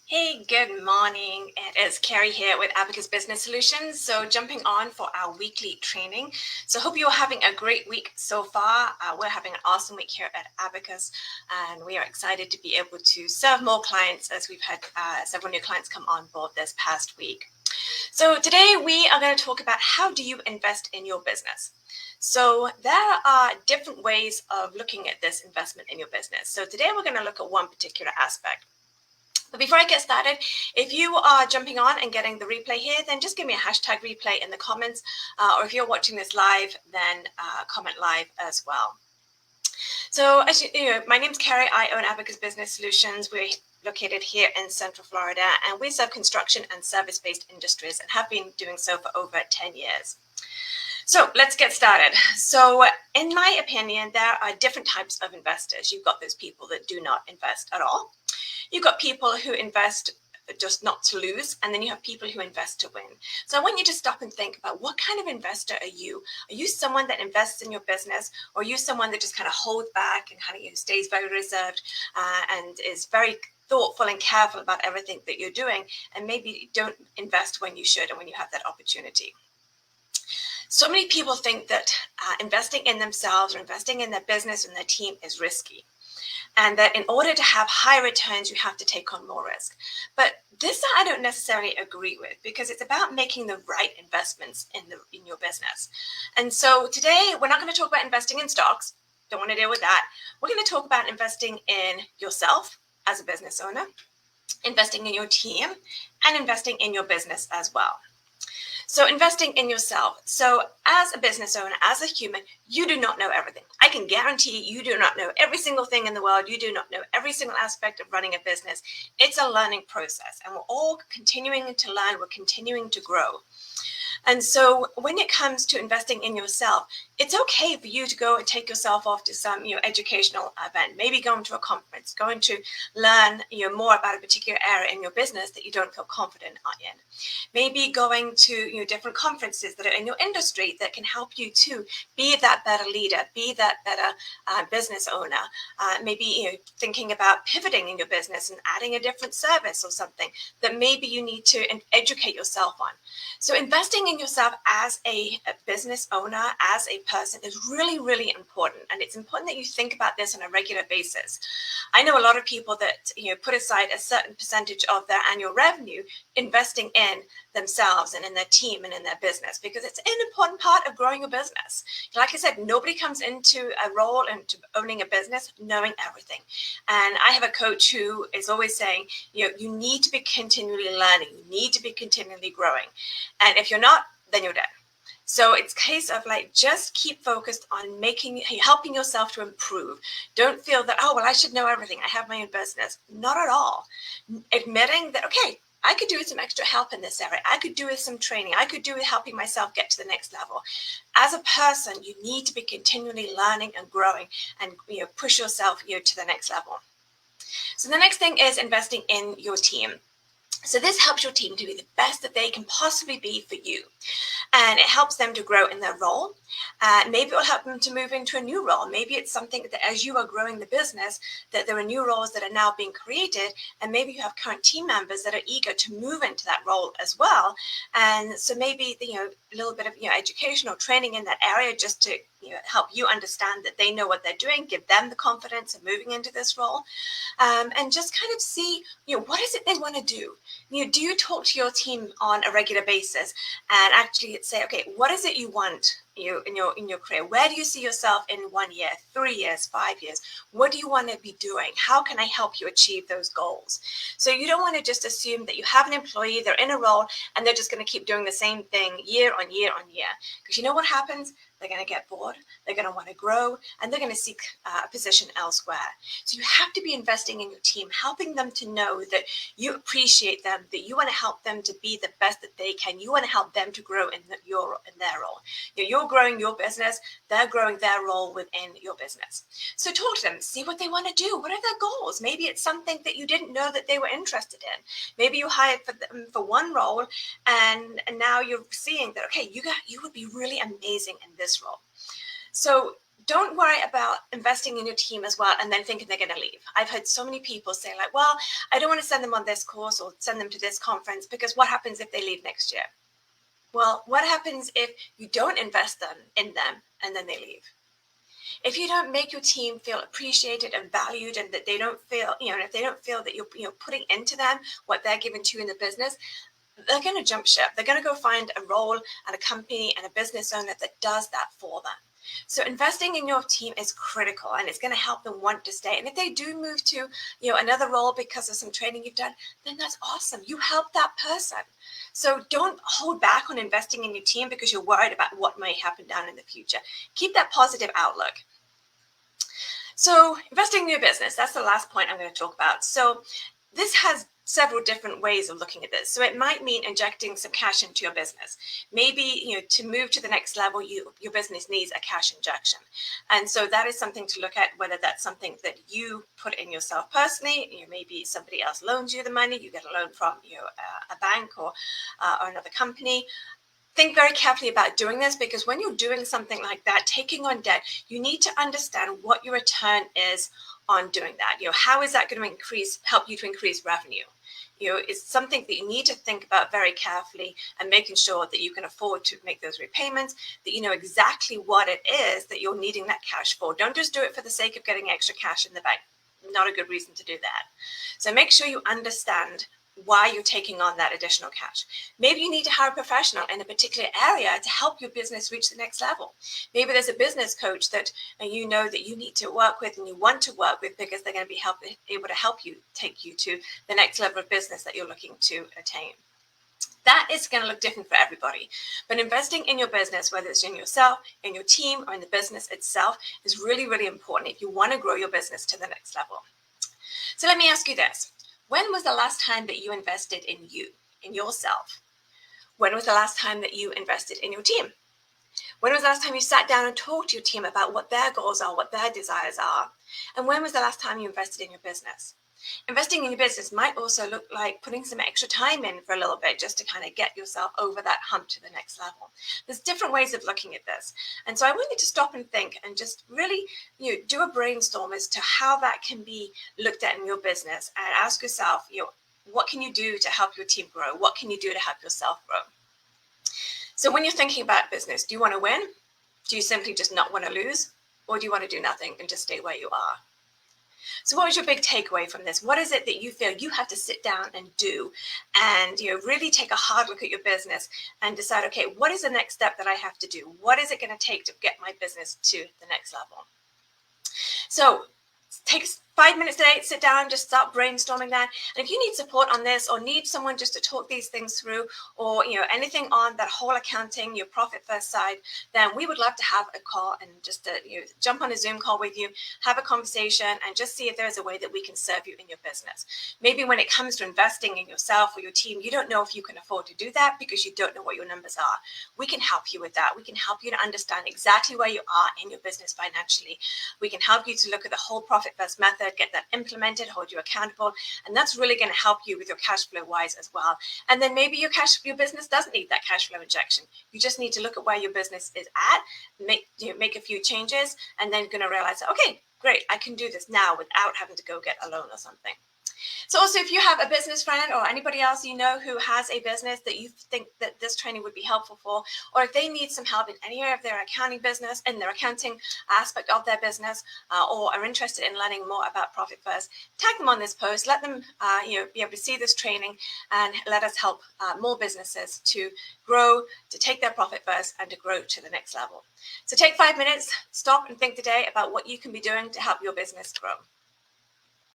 Hey, good morning. It is Carrie here with Abacus Business Solutions. So jumping on for our weekly training. So hope you're having a great week so far. We're having an awesome week here at Abacus, and we are excited to be able to serve more clients as we've had several new clients come on board this past week. So today we are going to talk about how do you invest in your business. So there are different ways of looking at this investment in your business. So today we're going to look at one particular aspect. But before I get started, if you are jumping on and getting the replay here, then just give me a hashtag replay in the comments. Or if you're watching this live, then comment live as well. So as you know, my name's Carrie. I own Abacus Business Solutions. We're located here in Central Florida, and we serve construction and service-based industries and have been doing so for over 10 years. So let's get started. So in my opinion, there are different types of investors. You've got those people that do not invest at all. You've got people who invest just not to lose, and then you have people who invest to win. So I want you to stop and think about, what kind of investor are you? Are you someone that invests in your business, or are you someone that just kind of holds back and kind of stays very reserved and is very thoughtful and careful about everything that you're doing, and maybe don't invest when you should and when you have that opportunity? So many people think that investing in themselves or investing in their business and their team is risky, and that in order to have high returns, you have to take on more risk. But this I don't necessarily agree with, because it's about making the right investments in your business. And so today, we're not going to talk about investing in stocks. Don't want to deal with that. We're going to talk about investing in yourself as a business owner, investing in your team, and investing in your business as well. So investing in yourself. So as a business owner, as a human, you do not know everything. I can guarantee you do not know every single thing in the world. You do not know every single aspect of running a business. It's a learning process, and we're all continuing to learn. We're continuing to grow. And so when it comes to investing in yourself, it's okay for you to go and take yourself off to some educational event, maybe going to a conference, going to learn more about a particular area in your business that you don't feel confident in. Maybe going to different conferences that are in your industry that can help you to be that better leader, be that better business owner. Maybe thinking about pivoting in your business and adding a different service or something that maybe you need to educate yourself on. So investing in yourself as a business owner, as a person, is really, really important. And it's important that you think about this on a regular basis. I know a lot of people that put aside a certain percentage of their annual revenue investing in themselves and in their team and in their business, because it's an important part of growing a business. Like I said, nobody comes into a role and to owning a business knowing everything. And I have a coach who is always saying, you need to be continually learning. You need to be continually growing. And if you're not, then you're dead. So it's a case of just keep focused on helping yourself to improve. Don't feel that, oh, well, I should know everything. I have my own business. Not at all. Admitting that, okay, I could do with some extra help in this area. I could do with some training. I could do with helping myself get to the next level. As a person, you need to be continually learning and growing and push yourself to the next level. So the next thing is investing in your team. So this helps your team to be the best that they can possibly be for you. And it helps them to grow in their role. Maybe it will help them to move into a new role. Maybe it's something that as you are growing the business, that there are new roles that are now being created. And maybe you have current team members that are eager to move into that role as well. And so maybe, a little bit of, educational training in that area just to help you understand that they know what they're doing, give them the confidence of moving into this role. And just kind of see, what is it they want to do? Do you talk to your team on a regular basis and actually say, okay, what is it you want in your career? Where do you see yourself in 1 year, 3 years, 5 years? What do you want to be doing? How can I help you achieve those goals? So you don't want to just assume that you have an employee, they're in a role, and they're just going to keep doing the same thing year on year on year. Because you know what happens? They're going to get bored, they're going to want to grow, and they're going to seek a position elsewhere. So you have to be investing in your team, helping them to know that you appreciate them, that you want to help them to be the best that they can. You want to help them to grow in their role. You're growing your business, they're growing their role within your business. So talk to them, see what they want to do. What are their goals? Maybe it's something that you didn't know that they were interested in. Maybe you hired for them for one role, and now you're seeing that, okay, you would be really amazing in this role. So don't worry about investing in your team as well and then thinking they're going to leave. I've heard so many people say like, well, I don't want to send them on this course or send them to this conference because what happens if they leave next year? Well, what happens if you don't invest in them and then they leave? If you don't make your team feel appreciated and valued, and that they don't feel, if they don't feel that you're putting into them what they're giving to you in the business, they're going to jump ship. They're going to go find a role and a company and a business owner that does that for them. So investing in your team is critical, and it's going to help them want to stay. And if they do move to, another role because of some training you've done, then that's awesome. You help that person. So don't hold back on investing in your team because you're worried about what may happen down in the future. Keep that positive outlook. So investing in your business, that's the last point I'm going to talk about. So this has several different ways of looking at this. So it might mean injecting some cash into your business. Maybe, to move to the next level, your business needs a cash injection. And so that is something to look at, whether that's something that you put in yourself personally. Maybe somebody else loans you the money, you get a loan from a bank or another company. Think very carefully about doing this, because when you're doing something like that, taking on debt, you need to understand what your return is on doing that. How is that going to help you to increase revenue? It's something that you need to think about very carefully, and making sure that you can afford to make those repayments, that you know exactly what it is that you're needing that cash for. Don't just do it for the sake of getting extra cash in the bank. Not a good reason to do that. So make sure you understand why you're taking on that additional cash. Maybe you need to hire a professional in a particular area to help your business reach the next level. Maybe there's a business coach that you know that you need to work with and you want to work with, because they're going to be able to help you take you to the next level of business that you're looking to attain. That is going to look different for everybody. But investing in your business, whether it's in yourself, in your team, or in the business itself, is really, really important if you want to grow your business to the next level. So let me ask you this. When was the last time that you invested in you, in yourself? When was the last time that you invested in your team? When was the last time you sat down and talked to your team about what their goals are, what their desires are? And when was the last time you invested in your business? Investing in your business might also look like putting some extra time in for a little bit, just to kind of get yourself over that hump to the next level. There's different ways of looking at this. And so I want you to stop and think and just really do a brainstorm as to how that can be looked at in your business, and ask yourself, what can you do to help your team grow? What can you do to help yourself grow? So when you're thinking about business, do you want to win? Do you simply just not want to lose? Or do you want to do nothing and just stay where you are? So what was your big takeaway from this? What is it that you feel you have to sit down and do, and really take a hard look at your business and decide, okay, what is the next step that I have to do? What is it going to take to get my business to the next level? So take 5 minutes today, sit down, just start brainstorming that. And if you need support on this, or need someone just to talk these things through, or anything on that whole accounting, your profit first side, then we would love to have a call and just jump on a Zoom call with you, have a conversation, and just see if there's a way that we can serve you in your business. Maybe when it comes to investing in yourself or your team, you don't know if you can afford to do that because you don't know what your numbers are. We can help you with that. We can help you to understand exactly where you are in your business financially. We can help you to look at the whole profit first method, get that implemented, hold you accountable, and that's really going to help you with your cash flow wise as well. And then maybe your business doesn't need that cash flow injection. You just need to look at where your business is at, make a few changes, and then you're going to realize, okay, great, I can do this now without having to go get a loan or something. So also, if you have a business friend or anybody else who has a business that you think that this training would be helpful for, or if they need some help in any area of their accounting business, in their accounting aspect of their business, or are interested in learning more about Profit First, tag them on this post. Let them be able to see this training, and let us help more businesses to grow, to take their profit first, and to grow to the next level. So take 5 minutes, stop and think today about what you can be doing to help your business grow.